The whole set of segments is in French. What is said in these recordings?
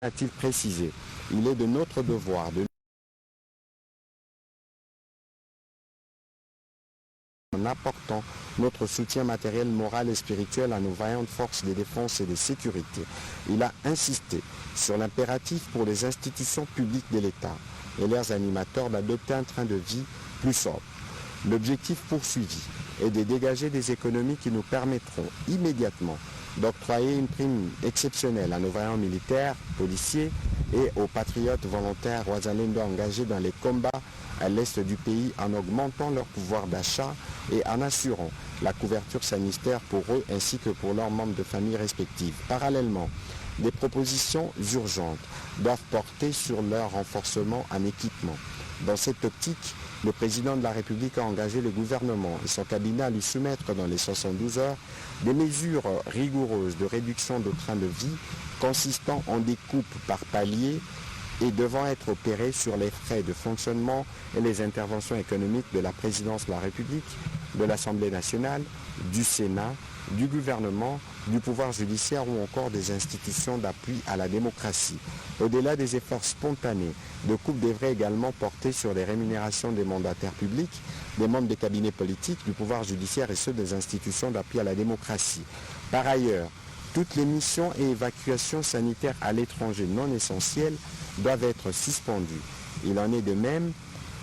a-t-il précisé. Il est de notre devoir de en apportant notre soutien matériel, moral et spirituel à nos vaillantes forces de défense et de sécurité. Il a insisté sur l'impératif pour les institutions publiques de l'État et leurs animateurs d'adopter un train de vie plus sobre. L'objectif poursuivi est de dégager des économies qui nous permettront immédiatement d'octroyer une prime exceptionnelle à nos vaillants militaires, policiers et aux patriotes volontaires Wazalendo engagés dans les combats à l'est du pays en augmentant leur pouvoir d'achat et en assurant la couverture sanitaire pour eux ainsi que pour leurs membres de famille respectifs. Parallèlement, des propositions urgentes doivent porter sur leur renforcement en équipement. Dans cette optique, le président de la République a engagé le gouvernement et son cabinet à lui soumettre dans les 72 heures des mesures rigoureuses de réduction de train de vie consistant en des coupes par palier et devant être opérées sur les frais de fonctionnement et les interventions économiques de la présidence de la République, de l'Assemblée nationale, du Sénat, du gouvernement, du pouvoir judiciaire ou encore des institutions d'appui à la démocratie. Au-delà des efforts spontanés, de coupe devrait également porter sur les rémunérations des mandataires publics, des membres des cabinets politiques, du pouvoir judiciaire et ceux des institutions d'appui à la démocratie. Par ailleurs, toutes les missions et évacuations sanitaires à l'étranger non essentielles doivent être suspendues. Il en est de même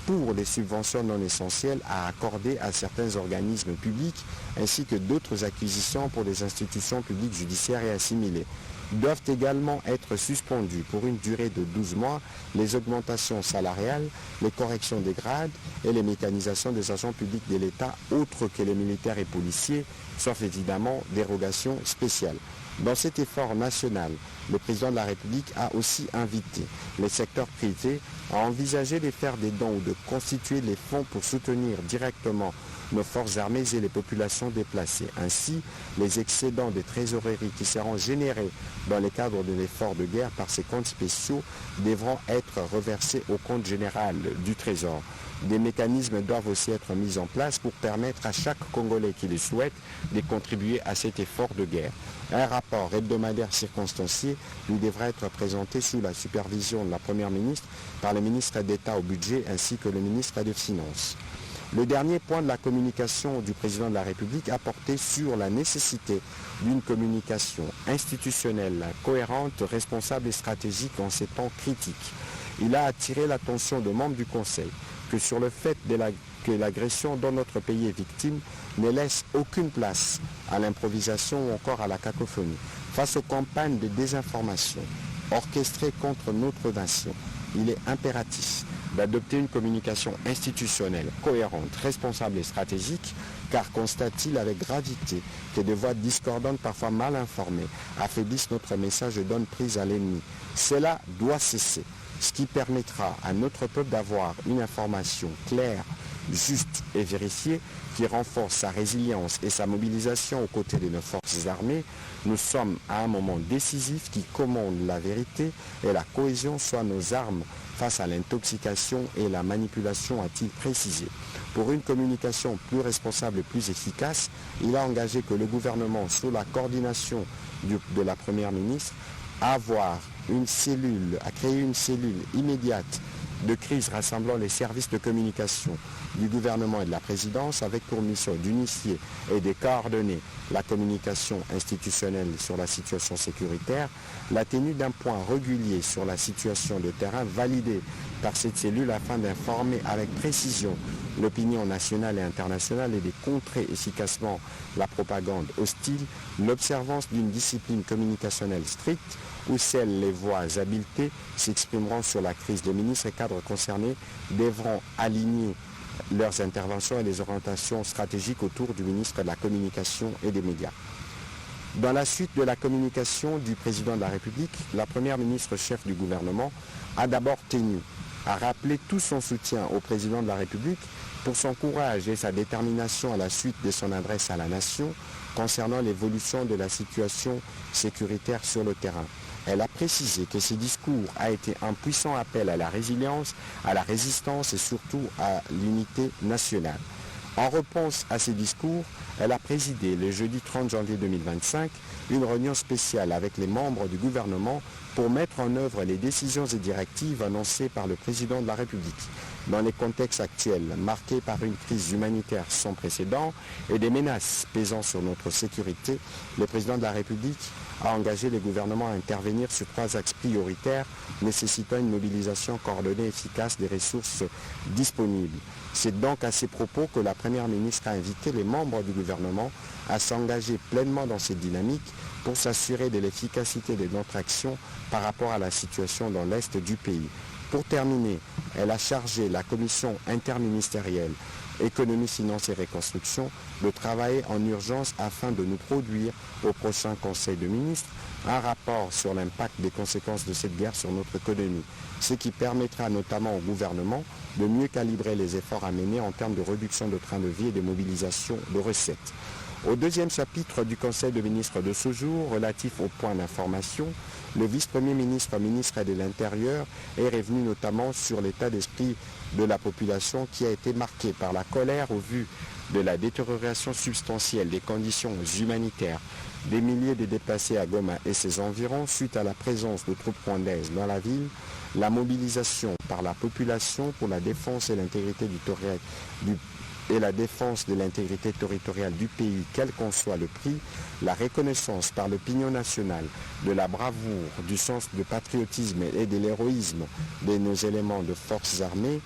pour les subventions non essentielles à accorder à certains organismes publics ainsi que d'autres acquisitions pour les institutions publiques judiciaires et assimilées. Doivent également être suspendues pour une durée de 12 mois les augmentations salariales, les corrections des grades et les mécanisations des agents publics de l'État autres que les militaires et policiers, sauf évidemment dérogation spéciale. Dans cet effort national, le président de la République a aussi invité les secteurs privés à envisager de faire des dons ou de constituer les fonds pour soutenir directement nos forces armées et les populations déplacées. Ainsi, les excédents des trésoreries qui seront générés dans le cadre de l'effort de guerre par ces comptes spéciaux devront être reversés au compte général du Trésor. Des mécanismes doivent aussi être mis en place pour permettre à chaque Congolais qui le souhaite de contribuer à cet effort de guerre. Un rapport hebdomadaire circonstancié lui devra être présenté sous la supervision de la Première ministre par le ministre d'État au budget ainsi que le ministre des Finances. Le dernier point de la communication du président de la République a porté sur la nécessité d'une communication institutionnelle cohérente, responsable et stratégique en ces temps critiques. Il a attiré l'attention des membres du Conseil que sur le fait que l'agression dont notre pays est victime ne laisse aucune place à l'improvisation ou encore à la cacophonie. Face aux campagnes de désinformation orchestrées contre notre nation, il est impératif d'adopter une communication institutionnelle, cohérente, responsable et stratégique, car constate-t-il avec gravité que des voix discordantes, parfois mal informées, affaiblissent notre message et donnent prise à l'ennemi. Cela doit cesser, ce qui permettra à notre peuple d'avoir une information claire, juste et vérifiée, qui renforce sa résilience et sa mobilisation aux côtés de nos forces armées. Nous sommes à un moment décisif qui commande la vérité et la cohésion soient nos armes face à l'intoxication et la manipulation, a-t-il précisé. Pour une communication plus responsable et plus efficace, il a engagé que le gouvernement, sous la coordination de la Première ministre, a créé une cellule immédiate de crise rassemblant les services de communication du gouvernement et de la présidence avec pour mission d'unifier et de coordonner la communication institutionnelle sur la situation sécuritaire, la tenue d'un point régulier sur la situation de terrain validée par cette cellule afin d'informer avec précision l'opinion nationale et internationale et de contrer efficacement la propagande hostile, l'observance d'une discipline communicationnelle stricte où seules les voix habiletées s'exprimeront sur la crise. Les ministres et cadres concernés devront aligner leurs interventions et les orientations stratégiques autour du ministre de la Communication et des Médias. Dans la suite de la communication du président de la République, la première ministre chef du gouvernement a d'abord tenu à rappeler tout son soutien au président de la République pour son courage et sa détermination à la suite de son adresse à la nation concernant l'évolution de la situation sécuritaire sur le terrain. Elle a précisé que ce discours a été un puissant appel à la résilience, à la résistance et surtout à l'unité nationale. En réponse à ces discours, elle a présidé le jeudi 30 janvier 2025 une réunion spéciale avec les membres du gouvernement pour mettre en œuvre les décisions et directives annoncées par le président de la République. Dans les contextes actuels, marqués par une crise humanitaire sans précédent et des menaces pesant sur notre sécurité, le président de la République a engagé les gouvernements à intervenir sur 3 axes prioritaires nécessitant une mobilisation coordonnée et efficace des ressources disponibles. C'est donc à ces propos que la Première ministre a invité les membres du gouvernement à s'engager pleinement dans cette dynamique pour s'assurer de l'efficacité de notre action par rapport à la situation dans l'Est du pays. Pour terminer, elle a chargé la commission interministérielle Économie, Finances et Reconstruction de travailler en urgence afin de nous produire au prochain Conseil de ministres un rapport sur l'impact des conséquences de cette guerre sur notre économie, ce qui permettra notamment au gouvernement de mieux calibrer les efforts à mener en termes de réduction de train de vie et de mobilisation de recettes. Au deuxième chapitre du Conseil de ministres de ce jour, relatif au point d'information, le vice-premier ministre, ministre de l'Intérieur, est revenu notamment sur l'état d'esprit de la population qui a été marqué par la colère au vu de la détérioration substantielle des conditions humanitaires des milliers de déplacés à Goma et ses environs suite à la présence de troupes rwandaises dans la ville, la mobilisation par la population pour la défense et l'intégrité de l'intégrité territoriale du pays, quel qu'en soit le prix, la reconnaissance par l'opinion nationale de la bravoure, du sens de patriotisme et de l'héroïsme de nos éléments de forces armées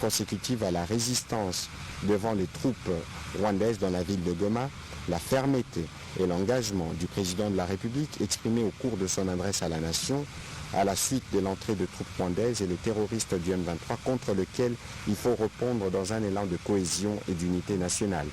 consécutives à la résistance devant les troupes rwandaises dans la ville de Goma, la fermeté et l'engagement du président de la République exprimé au cours de son adresse à la nation à la suite de l'entrée de troupes rwandaises et les terroristes du M23 contre lesquels il faut répondre dans un élan de cohésion et d'unité nationale.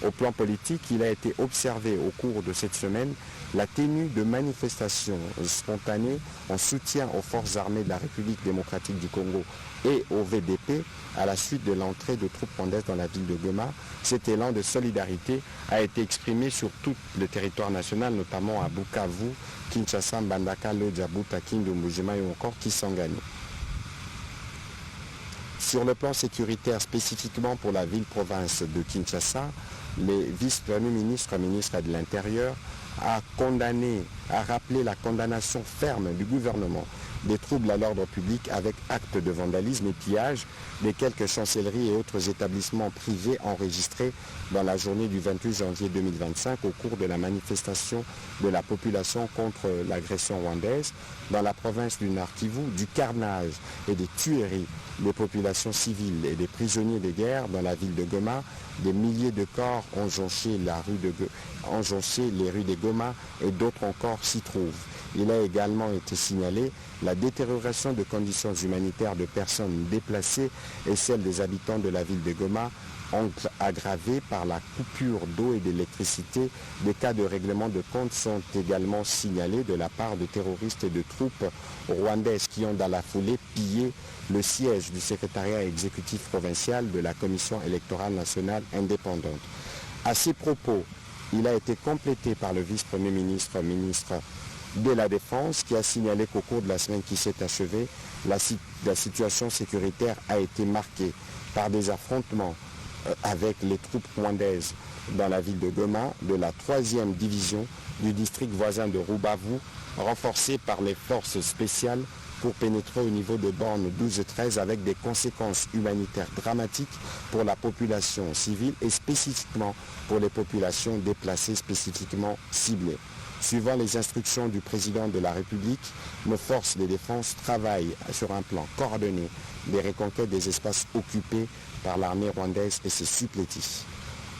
Au plan politique, il a été observé au cours de cette semaine la tenue de manifestations spontanées en soutien aux forces armées de la République démocratique du Congo et au VDP à la suite de l'entrée de troupes rwandaises dans la ville de Goma. Cet élan de solidarité a été exprimé sur tout le territoire national, notamment à Bukavu, Kinshasa, Mbandaka, Lodja, Buta, Kindu, Mbujima et encore Kisangani. Sur le plan sécuritaire, spécifiquement pour la ville-province de Kinshasa, les vice-premiers ministres, ministres de l'Intérieur, a rappelé la condamnation ferme du gouvernement des troubles à l'ordre public avec actes de vandalisme et pillage des quelques chancelleries et autres établissements privés enregistrés dans la journée du 28 janvier 2025 au cours de la manifestation de la population contre l'agression rwandaise dans la province du Nord Kivu, du carnage et des tueries des populations civiles et des prisonniers de guerre dans la ville de Goma. Des milliers de corps ont jonché les rues de Goma et d'autres encore s'y trouvent. Il a également été signalé la détérioration de conditions humanitaires de personnes déplacées et celle des habitants de la ville de Goma, aggravées par la coupure d'eau et d'électricité. Des cas de règlement de compte sont également signalés de la part de terroristes et de troupes rwandaises qui ont dans la foulée pillé le siège du secrétariat exécutif provincial de la Commission électorale nationale indépendante. À ces propos, il a été complété par le vice-premier ministre, ministre de la Défense, qui a signalé qu'au cours de la semaine qui s'est achevée, la situation sécuritaire a été marquée par des affrontements avec les troupes rwandaises dans la ville de Goma, de la 3e division du district voisin de Rubavu, renforcée par les forces spéciales pour pénétrer au niveau de borne 12 et 13 avec des conséquences humanitaires dramatiques pour la population civile et spécifiquement pour les populations déplacées spécifiquement ciblées. Suivant les instructions du président de la République, nos forces de défense travaillent sur un plan coordonné des reconquêtes des espaces occupés par l'armée rwandaise et ses supplétifs.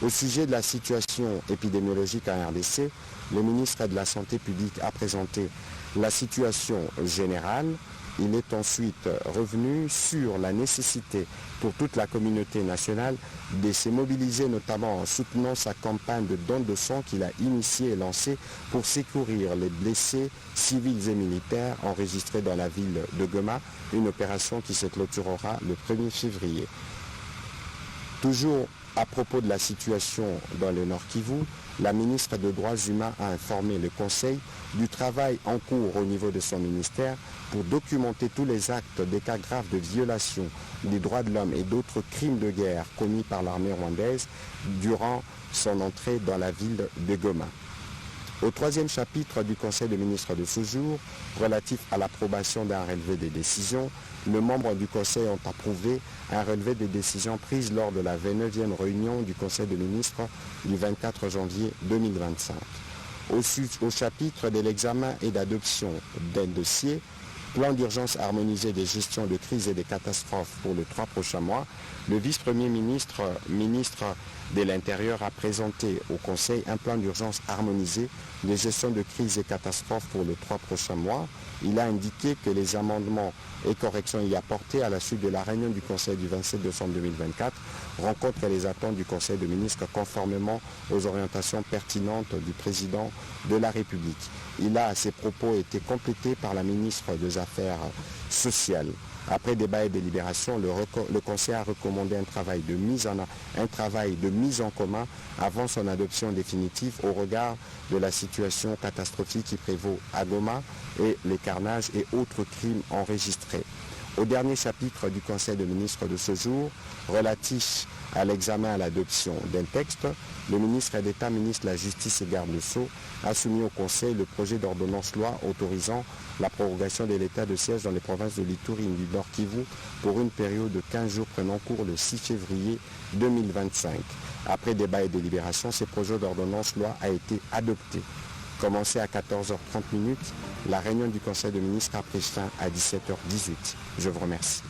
Au sujet de la situation épidémiologique en RDC, le ministre de la Santé publique a présenté la situation générale. Il est ensuite revenu sur la nécessité pour toute la communauté nationale de se mobiliser, notamment en soutenant sa campagne de don de sang qu'il a initiée et lancée pour secourir les blessés civils et militaires enregistrés dans la ville de Goma, une opération qui se clôturera le 1er février. Toujours à propos de la situation dans le Nord Kivu, la ministre des Droits humains a informé le Conseil du travail en cours au niveau de son ministère pour documenter tous les actes des cas graves de violation des droits de l'homme et d'autres crimes de guerre commis par l'armée rwandaise durant son entrée dans la ville de Goma. Au troisième chapitre du Conseil des ministres de ce jour, relatif à l'approbation d'un relevé des décisions, les membres du Conseil ont approuvé un relevé des décisions prises lors de la 29e réunion du Conseil des ministres du 24 janvier 2025. Au chapitre de l'examen et d'adoption d'un dossier, plan d'urgence harmonisé des gestions de crise et des catastrophes pour les 3 prochains mois, le vice-premier ministre, ministre de l'Intérieur, a présenté au Conseil un plan d'urgence harmonisé de gestion de crise et catastrophes pour les 3 prochains mois. Il a indiqué que les amendements et corrections y apportés à la suite de la réunion du Conseil du 27 décembre 2024 rencontrent les attentes du Conseil des ministres conformément aux orientations pertinentes du président de la République. Il a à ses propos été complété par la ministre des Affaires sociales. Après débat et délibération, le Conseil a recommandé un travail de mise en commun avant son adoption définitive au regard de la situation catastrophique qui prévaut à Goma et les carnages et autres crimes enregistrés. Au dernier chapitre du Conseil des ministres de ce jour, relatif à l'examen et à l'adoption d'un texte, le ministre d'État, ministre de la Justice et garde des Sceaux, a soumis au Conseil le projet d'ordonnance-loi autorisant la prorogation de l'état de siège dans les provinces de l'Ituri et du Nord Kivu pour une période de 15 jours prenant cours le 6 février 2025. Après débat et délibération, ce projet d'ordonnance-loi a été adopté. Commencé à 14h30, la réunion du Conseil des ministres a pris fin à 17h18. Je vous remercie.